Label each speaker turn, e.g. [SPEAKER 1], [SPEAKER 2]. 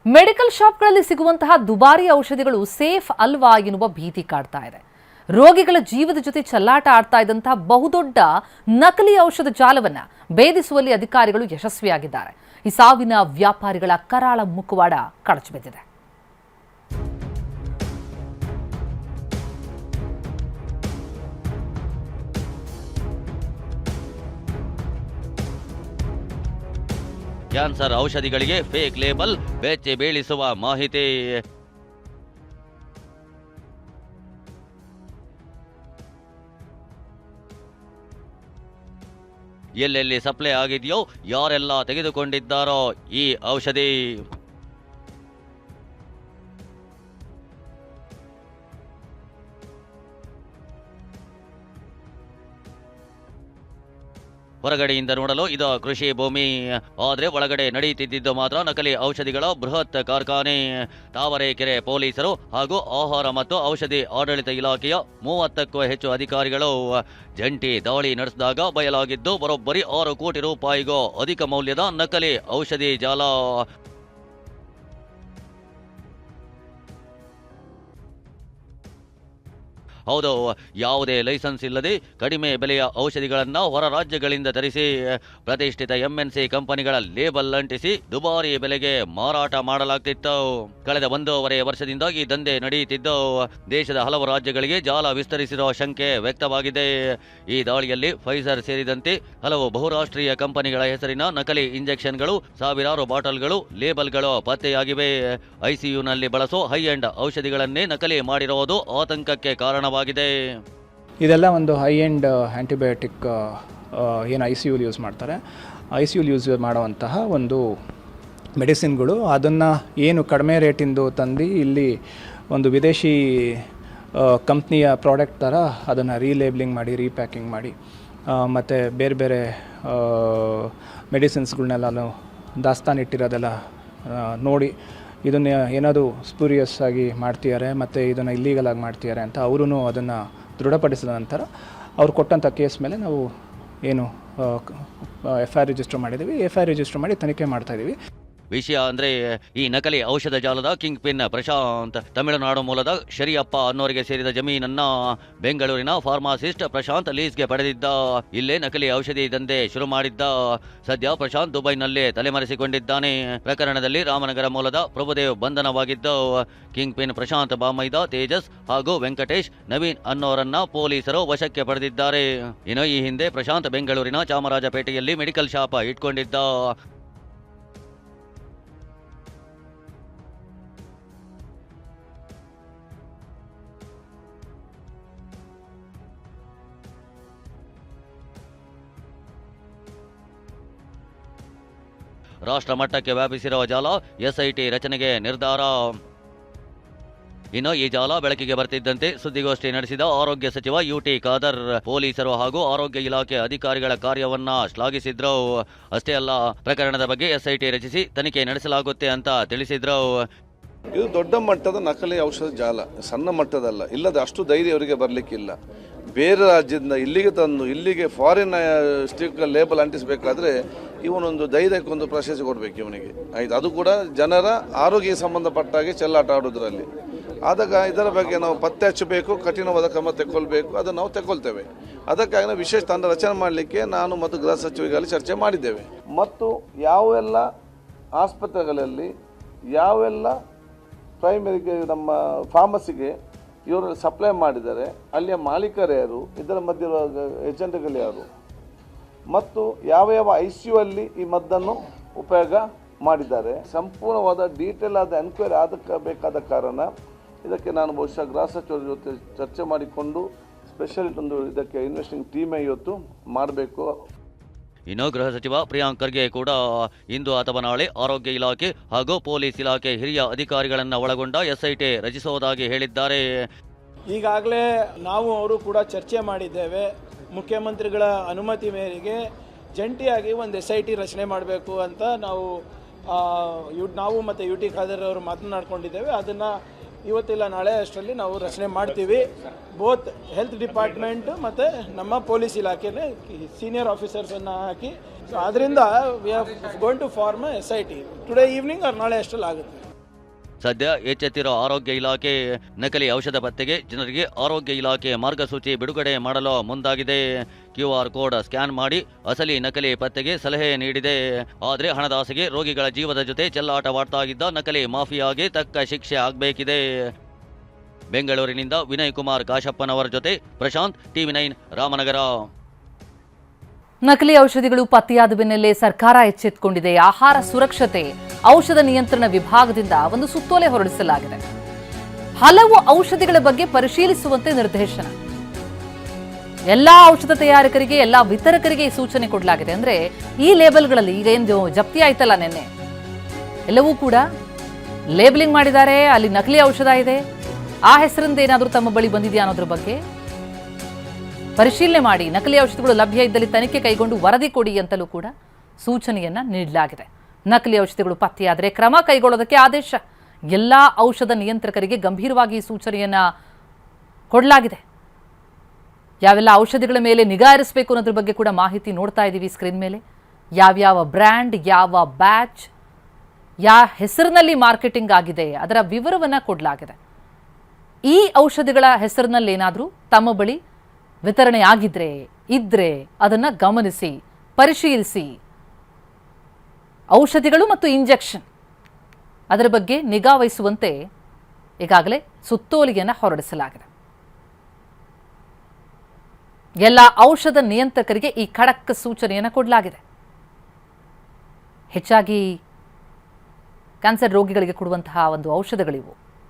[SPEAKER 1] Medical ಶಾಪ್ಗಳಲ್ಲಿ ಸಿಗುವಂತಹ ದುಬಾರಿ ಔಷಧಿಗಳು ಸೇಫ್ ಅಲ್ವಾ ಎನ್ನುವ ಭೀತಿ ಕಾಡ್ತಾ ಇದೆ. ರೋಗಿಗಳ ಜೀವದ ಜೊತೆ ಚೆಲ್ಲಾಟ ಆಡ್ತಾ ಇದ್ದಂತಹ ಬಹುದೊಡ್ಡ ನಕಲಿ ಔಷಧ ಜಾಲವನ್ನ ಭೇದಿಸುವಲ್ಲಿ ಅಧಿಕಾರಿಗಳು ಯಶಸ್ವಿಯಾಗಿದ್ದಾರೆ. ಈ ಸಾವಿನ ವ್ಯಾಪಾರಿಗಳ ಕರಾಳ ಮುಖವಾಡ ಕಳಚಿಬಿದ್ದಿದೆ.
[SPEAKER 2] ಕ್ಯಾನ್ಸರ್ ಔಷಧಿಗಳಿಗೆ ಫೇಕ್ ಲೇಬಲ್, ಬೆಚ್ಚಿ ಬೀಳಿಸುವ ಮಾಹಿತಿ. ಎಲ್ಲೆಲ್ಲಿ ಸಪ್ಲೈ ಆಗಿದೆಯೋ, ಯಾರೆಲ್ಲ ತೆಗೆದುಕೊಂಡಿದ್ದಾರೋ ಈ ಔಷಧಿ. ಹೊರಗಡೆಯಿಂದ ನೋಡಲು ಇದು ಕೃಷಿ ಭೂಮಿ, ಆದರೆ ಒಳಗಡೆ ನಡೆಯುತ್ತಿದ್ದು ಮಾತ್ರ ನಕಲಿ ಔಷಧಿಗಳ ಬೃಹತ್ ಕಾರ್ಖಾನೆ. ತಾವರೆಕೆರೆ ಪೊಲೀಸರು ಹಾಗೂ ಆಹಾರ ಮತ್ತು ಔಷಧಿ ಆಡಳಿತ ಇಲಾಖೆಯ 30ಕ್ಕೂ ಹೆಚ್ಚು ಅಧಿಕಾರಿಗಳು ಜಂಟಿ ದಾಳಿ ನಡೆಸಿದಾಗ ಬಯಲಾಗಿದ್ದು ಬರೋಬ್ಬರಿ 6 ಕೋಟಿ ರೂಪಾಯಿಗೂ ಅಧಿಕ ಮೌಲ್ಯದ ನಕಲಿ ಔಷಧಿ ಜಾಲ. ಹೌದು, ಯಾವುದೇ ಲೈಸೆನ್ಸ್ ಇಲ್ಲದೆ ಕಡಿಮೆ ಬೆಲೆಯ ಔಷಧಿಗಳನ್ನು ಹೊರ ರಾಜ್ಯಗಳಿಂದ ತರಿಸಿ ಪ್ರತಿಷ್ಠಿತ MNC ಕಂಪನಿಗಳ ಲೇಬಲ್ ಅಂಟಿಸಿ ದುಬಾರಿ ಬೆಲೆಗೆ ಮಾರಾಟ ಮಾಡಲಾಗ್ತಿತ್ತು. ಕಳೆದ 1.5 ವರ್ಷದಿಂದ ಈ ದಂಧೆ ನಡೆಯುತ್ತಿದ್ದು ದೇಶದ ಹಲವು ರಾಜ್ಯಗಳಿಗೆ ಜಾಲ ವಿಸ್ತರಿಸಿರುವ ಶಂಕೆ ವ್ಯಕ್ತವಾಗಿದೆ. ಈ ದಾಳಿಯಲ್ಲಿ ಫೈಸರ್ ಸೇರಿದಂತೆ ಹಲವು ಬಹುರಾಷ್ಟ್ರೀಯ ಕಂಪನಿಗಳ ಹೆಸರಿನ ನಕಲಿ ಇಂಜೆಕ್ಷನ್ಗಳು, ಸಾವಿರಾರು ಬಾಟಲ್ಗಳು, ಲೇಬಲ್ಗಳು ಪತ್ತೆಯಾಗಿವೆ. ICUನಲ್ಲಿ ಬಳಸೋ ಹೈ ಎಂಡ್ ಔಷಧಿಗಳನ್ನೇ ನಕಲಿ ಮಾಡಿರುವುದು ಆತಂಕಕ್ಕೆ ಕಾರಣವಾಗಿದೆ.
[SPEAKER 3] ಇದೆಲ್ಲ ಒಂದು ಹೈ ಎಂಡ್ ಆ್ಯಂಟಿಬಯೋಟಿಕ್ ಏನು ICU ಯೂಸ್ ಮಾಡ್ತಾರೆ. ICU ಯೂಸ್ ಮಾಡುವಂತಹ ಒಂದು ಮೆಡಿಸಿನ್ಗಳು, ಅದನ್ನು ಏನು ಕಡಿಮೆ ರೇಟಿಂದು ತಂದು ಇಲ್ಲಿ ಒಂದು ವಿದೇಶಿ ಕಂಪ್ನಿಯ ಪ್ರಾಡಕ್ಟ್ ಥರ ಅದನ್ನು ರೀಲೇಬ್ಲಿಂಗ್ ಮಾಡಿ, ರೀಪ್ಯಾಕಿಂಗ್ ಮಾಡಿ, ಮತ್ತು ಬೇರೆ ಬೇರೆ ಮೆಡಿಸಿನ್ಸ್ಗಳನ್ನೆಲ್ಲ ದಾಸ್ತಾನಿಟ್ಟಿರೋದೆಲ್ಲ ನೋಡಿ ಇದನ್ನು ಏನಾದರೂ ಸ್ಪೂರಿಯಸ್ ಆಗಿ ಮಾಡ್ತಿದ್ದಾರೆ ಮತ್ತು ಇದನ್ನು ಇಲ್ಲೀಗಲ್ ಆಗಿ ಮಾಡ್ತಿದ್ದಾರೆ ಅಂತ ಅವರು ಅದನ್ನು ದೃಢಪಡಿಸಿದ ನಂತರ ಅವ್ರು ಕೊಟ್ಟಂಥ ಕೇಸ್ ಮೇಲೆ ನಾವು ಏನು FIR ರಿಜಿಸ್ಟರ್ ಮಾಡಿದ್ದೀವಿ. FIR ರಿಜಿಸ್ಟರ್ ಮಾಡಿ ತನಿಖೆ ಮಾಡ್ತಾಯಿದ್ದೀವಿ.
[SPEAKER 2] ವಿಷಯ ಅಂದರೆ ಈ ನಕಲಿ ಔಷಧ ಜಾಲದ ಕಿಂಗ್ ಪಿನ್ ಪ್ರಶಾಂತ್ ತಮಿಳುನಾಡು ಮೂಲದ ಶರಿಯಪ್ಪ ಅನ್ನೋರಿಗೆ ಸೇರಿದ ಜಮೀನನ್ನ ಬೆಂಗಳೂರಿನ ಫಾರ್ಮಾಸಿಸ್ಟ್ ಪ್ರಶಾಂತ್ ಲೀಸ್ಗೆ ಪಡೆದಿದ್ದ. ಇಲ್ಲೇ ನಕಲಿ ಔಷಧಿ ದಂಧೆ ಶುರು ಮಾಡಿದ್ದ. ಸದ್ಯ ಪ್ರಶಾಂತ್ ದುಬೈನಲ್ಲೇ ತಲೆಮರೆಸಿಕೊಂಡಿದ್ದಾನೆ. ಪ್ರಕರಣದಲ್ಲಿ ರಾಮನಗರ ಮೂಲದ ಪ್ರಭುದೇವ್ ಬಂಧನವಾಗಿದ್ದು ಕಿಂಗ್ ಪಿನ್ ಪ್ರಶಾಂತ್ ಬಾಮೈದ, ತೇಜಸ್ ಹಾಗೂ ವೆಂಕಟೇಶ್, ನವೀನ್ ಅನ್ನೋರನ್ನ ಪೊಲೀಸರು ವಶಕ್ಕೆ ಪಡೆದಿದ್ದಾರೆ. ಇನ್ನು ಈ ಹಿಂದೆ ಪ್ರಶಾಂತ್ ಬೆಂಗಳೂರಿನ ಚಾಮರಾಜಪೇಟೆಯಲ್ಲಿ ಮೆಡಿಕಲ್ ಶಾಪ್ ಇಟ್ಕೊಂಡಿದ್ದ. ರಾಷ್ಟ್ರ ಮಟ್ಟಕ್ಕೆ ವ್ಯಾಪಿಸಿರುವ ಜಾಲ, SIT ರಚನೆಗೆ ನಿರ್ಧಾರ. ಇನ್ನು ಈ ಜಾಲ ಬೆಳಕಿಗೆ ಬರ್ತಿದ್ದಂತೆ ಸುದ್ದಿಗೋಷ್ಠಿ ನಡೆಸಿದ ಆರೋಗ್ಯ ಸಚಿವ UT ಖಾದರ್ ಪೊಲೀಸರು ಹಾಗೂ ಆರೋಗ್ಯ ಇಲಾಖೆ ಅಧಿಕಾರಿಗಳ ಕಾರ್ಯವನ್ನ ಶ್ಲಾಘಿಸಿದ್ರು. ಅಷ್ಟೇ ಅಲ್ಲ, ಪ್ರಕರಣದ ಬಗ್ಗೆ SIT ರಚಿಸಿ ತನಿಖೆ ನಡೆಸಲಾಗುತ್ತೆ ಅಂತ ತಿಳಿಸಿದ್ರು.
[SPEAKER 4] ಇದು ದೊಡ್ಡ ಮಟ್ಟದ ನಕಲಿ ಔಷಧ ಜಾಲ, ಸಣ್ಣ ಮಟ್ಟದಲ್ಲ. ಇಲ್ಲದ ಅಷ್ಟು ಧೈರ್ಯ ಅವರಿಗೆ ಬರಲಿಕ್ಕಿಲ್ಲ. ಬೇರೆ ರಾಜ್ಯದಿಂದ ಇಲ್ಲಿಗೆ ತಂದು ಇಲ್ಲಿಗೆ ಫಾರಿನ್ ಸ್ಟಿಕ್ಕರ್ ಲೇಬಲ್ ಅಂಟಿಸಬೇಕಾದ್ರೆ ಇವನೊಂದು ಧೈರ್ಯಕ್ಕೊಂದು ಪ್ರಶಸ್ತಿ ಕೊಡಬೇಕು ಇವನಿಗೆ, ಆಯ್ತು. ಅದು ಕೂಡ ಜನರ ಆರೋಗ್ಯ ಸಂಬಂಧಪಟ್ಟಾಗೆ ಚೆಲ್ಲಾಟ ಆಡೋದ್ರಲ್ಲಿ. ಆದಾಗ ಇದರ ಬಗ್ಗೆ ನಾವು ಪತ್ತೆ ಹಚ್ಚಬೇಕು, ಕಠಿಣವಾದ ಕ್ರಮ ತೆಗೊಳ್ಬೇಕು. ಅದನ್ನು ನಾವು ತೆಗೊಳ್ತೇವೆ. ಅದಕ್ಕಾಗಿ ನಾವು ವಿಶೇಷ ತಂಡ ರಚನೆ ಮಾಡಲಿಕ್ಕೆ ನಾನು ಮತ್ತು ಗೃಹ ಸಚಿವರಲ್ಲಿ ಚರ್ಚೆ ಮಾಡಿದ್ದೇವೆ. ಮತ್ತು ಯಾವೆಲ್ಲ ಆಸ್ಪತ್ರೆಗಳಲ್ಲಿ ಯಾವೆಲ್ಲ ಪ್ರೈಮರಿಗೆ ನಮ್ಮ ಫಾರ್ಮಸಿಗೆ ಇವರು ಸಪ್ಲೈ ಮಾಡಿದ್ದಾರೆ, ಅಲ್ಲಿಯ ಮಾಲೀಕರು ಯಾರು, ಇದರ ಮಧ್ಯೆ ಏಜೆಂಟ್ಗಳು ಯಾರು, ಮತ್ತು ಯಾವ ಯಾವ ICU ಅಲ್ಲಿ ಈ ಮದ್ದನ್ನು ಉಪಯೋಗ ಮಾಡಿದ್ದಾರೆ, ಸಂಪೂರ್ಣವಾದ ಡೀಟೇಲ್ ಆದ ಎನ್ಕ್ವೈರಿ ಆಗಬೇಕಾದ ಕಾರಣ ಇದಕ್ಕೆ ನಾನು ಬಹುಶಃ ಗೃಹ ಸಚಿವರ ಜೊತೆ ಚರ್ಚೆ ಮಾಡಿಕೊಂಡು ಸ್ಪೆಷಲ್ ಒಂದು ಇದಕ್ಕೆ ಇನ್ವೆಸ್ಟಿಂಗ್ ಟೀಮೇ ಇವತ್ತು ಮಾಡಬೇಕು.
[SPEAKER 2] ಇನ್ನು ಗೃಹ ಸಚಿವ ಪ್ರಿಯಾಂಕ್ ಖರ್ಗೆ ಕೂಡ ಇಂದು ಅಥವಾ ನಾಳೆ ಆರೋಗ್ಯ ಇಲಾಖೆ ಹಾಗೂ ಪೊಲೀಸ್ ಇಲಾಖೆ ಹಿರಿಯ ಅಧಿಕಾರಿಗಳನ್ನು ಒಳಗೊಂಡ SIT ರಚಿಸುವುದಾಗಿ ಹೇಳಿದ್ದಾರೆ.
[SPEAKER 5] ಈಗಾಗಲೇ ನಾವು ಅವರು ಕೂಡ ಚರ್ಚೆ ಮಾಡಿದ್ದೇವೆ. ಮುಖ್ಯಮಂತ್ರಿಗಳ ಅನುಮತಿ ಮೇರೆಗೆ ಜಂಟಿಯಾಗಿ ಒಂದು SIT ರಚನೆ ಮಾಡಬೇಕು ಅಂತ ನಾವು ಮತ್ತು UT ಖಾದರ್ ಅವರು ಮಾತನಾಡ್ಕೊಂಡಿದ್ದೇವೆ. ಅದನ್ನು ಇವತ್ತಿಲ್ಲ ನಾಳೆ ಅಷ್ಟರಲ್ಲಿ ನಾವು ರಚನೆ ಮಾಡ್ತೀವಿ. ಬೋತ್ ಹೆಲ್ತ್ ಡಿಪಾರ್ಟ್ಮೆಂಟ್ ಮತ್ತು ನಮ್ಮ ಪೊಲೀಸ್ ಇಲಾಖೆನೇ ಸೀನಿಯರ್ ಆಫೀಸರ್ಸನ್ನು ಹಾಕಿ. ಸೊ ಅದರಿಂದ we are going to form SIT today evening or ನಾಳೆ ಅಷ್ಟರಲ್ಲಿ ಆಗುತ್ತೆ.
[SPEAKER 2] ಸದ್ಯ ಎಚ್ಚೆತ್ತಿರೋ ಆರೋಗ್ಯ ಇಲಾಖೆ ನಕಲಿ ಔಷಧ ಪತ್ತೆಗೆ ಜನರಿಗೆ ಆರೋಗ್ಯ ಇಲಾಖೆ ಮಾರ್ಗಸೂಚಿ ಬಿಡುಗಡೆ ಮಾಡಲು ಮುಂದಾಗಿದೆ. QR ಕೋಡ್ ಸ್ಕ್ಯಾನ್ ಮಾಡಿ ಅಸಲಿ ನಕಲಿ ಪತ್ತೆಗೆ ಸಲಹೆ ನೀಡಿದೆ. ಆದರೆ ಹಣದಾಸೆಗೆ ರೋಗಿಗಳ ಜೀವದ ಜೊತೆ ಚೆಲ್ಲಾಟವಾಡ್ತಾ ಇದ್ದ ನಕಲಿ ಮಾಫಿಯಾಗೆ ತಕ್ಕ ಶಿಕ್ಷೆ ಆಗಬೇಕಿದೆ. ಬೆಂಗಳೂರಿನಿಂದ ವಿನಯ್ ಕುಮಾರ್ ಕಾಶಪ್ಪನವರ ಜೊತೆ ಪ್ರಶಾಂತ್, TV9 ರಾಮನಗರ.
[SPEAKER 1] ನಕಲಿ ಔಷಧಿಗಳು ಪತ್ತೆಯಾದ ಬೆನ್ನಲ್ಲೇ ಸರ್ಕಾರ ಎಚ್ಚೆತ್ತುಕೊಂಡಿದೆ. ಆಹಾರ ಸುರಕ್ಷತೆ ಔಷಧ ನಿಯಂತ್ರಣ ವಿಭಾಗದಿಂದ ಒಂದು ಸುತ್ತೋಲೆ ಹೊರಡಿಸಲಾಗಿದೆ. ಹಲವು ಔಷಧಿಗಳ ಬಗ್ಗೆ ಪರಿಶೀಲಿಸುವಂತೆ ನಿರ್ದೇಶನ. ಎಲ್ಲಾ ಔಷಧ ತಯಾರಕರಿಗೆ, ಎಲ್ಲಾ ವಿತರಕರಿಗೆ ಈ ಸೂಚನೆ ಕೊಡಲಾಗಿದೆ. ಅಂದ್ರೆ ಈ ಲೇಬಲ್ಗಳಲ್ಲಿ ಈಗ ಏನು ಜಪ್ತಿ ಆಯ್ತಲ್ಲ ನಿನ್ನೆ, ಎಲ್ಲವೂ ಕೂಡ ಲೇಬಲಿಂಗ್ ಮಾಡಿದ್ದಾರೆ. ಅಲ್ಲಿ ನಕಲಿ ಔಷಧ ಇದೆ, ಆ ಹೆಸರಿಂದ ಏನಾದರೂ ತಮ್ಮ ಬಳಿ ಬಂದಿದೆಯಾ ಅನ್ನೋದ್ರ ಬಗ್ಗೆ ಪರಿಶೀಲನೆ ಮಾಡಿ, ನಕಲಿ ಔಷಧಿಗಳು ಲಭ್ಯ ಇದ್ದಲ್ಲಿ ತನಿಖೆ ಕೈಗೊಂಡು ವರದಿ ಕೊಡಿ ಅಂತಲೂ ಕೂಡ ಸೂಚನೆಯನ್ನ ನೀಡಲಾಗಿದೆ. ನಕಲಿ ಔಷಧಿಗಳು ಪತ್ತೆಯಾದರೆ ಕ್ರಮ ಕೈಗೊಳ್ಳೋದಕ್ಕೆ ಆದೇಶ. ಎಲ್ಲ ಔಷಧ ನಿಯಂತ್ರಕರಿಗೆ ಗಂಭೀರವಾಗಿ ಈ ಸೂಚನೆಯನ್ನ ಕೊಡಲಾಗಿದೆ. ಯಾವೆಲ್ಲ ಔಷಧಿಗಳ ಮೇಲೆ ನಿಗಾ ಇರಿಸಬೇಕು ಅನ್ನೋದ್ರ ಬಗ್ಗೆ ಕೂಡ ಮಾಹಿತಿ ನೋಡ್ತಾ ಇದ್ದೀವಿ ಸ್ಕ್ರೀನ್ ಮೇಲೆ. ಯಾವ್ಯಾವ ಬ್ರ್ಯಾಂಡ್, ಯಾವ ಬ್ಯಾಚ್, ಯಾವ ಹೆಸರಿನಲ್ಲಿ ಮಾರ್ಕೆಟಿಂಗ್ ಆಗಿದೆ ಅದರ ವಿವರವನ್ನು ಕೊಡಲಾಗಿದೆ. ಈ ಔಷಧಿಗಳ ಹೆಸರಿನಲ್ಲಿ ಏನಾದರೂ ತಮ್ಮ ಬಳಿ ವಿತರಣೆ ಇದ್ರೆ ಅದನ್ನ ಗಮನಿಸಿ, ಪರಿಶೀಲಿಸಿ. ಔಷಧಿಗಳು ಮತ್ತು ಇಂಜೆಕ್ಷನ್ ಅದರ ಬಗ್ಗೆ ನಿಗಾ ವಹಿಸುವಂತೆ ಈಗಾಗಲೇ ಸುತ್ತೋಲೆಯನ್ನು ಹೊರಡಿಸಲಾಗಿದೆ. ಎಲ್ಲ ಔಷಧ ನಿಯಂತ್ರಕರಿಗೆ ಈ ಖಡಕ್ ಸೂಚನೆಯನ್ನು ಕೊಡಲಾಗಿದೆ. ಹೆಚ್ಚಾಗಿ ಕ್ಯಾನ್ಸರ್ ರೋಗಿಗಳಿಗೆ ಕೊಡುವಂತಹ ಒಂದು ಔಷಧಗಳಿವು.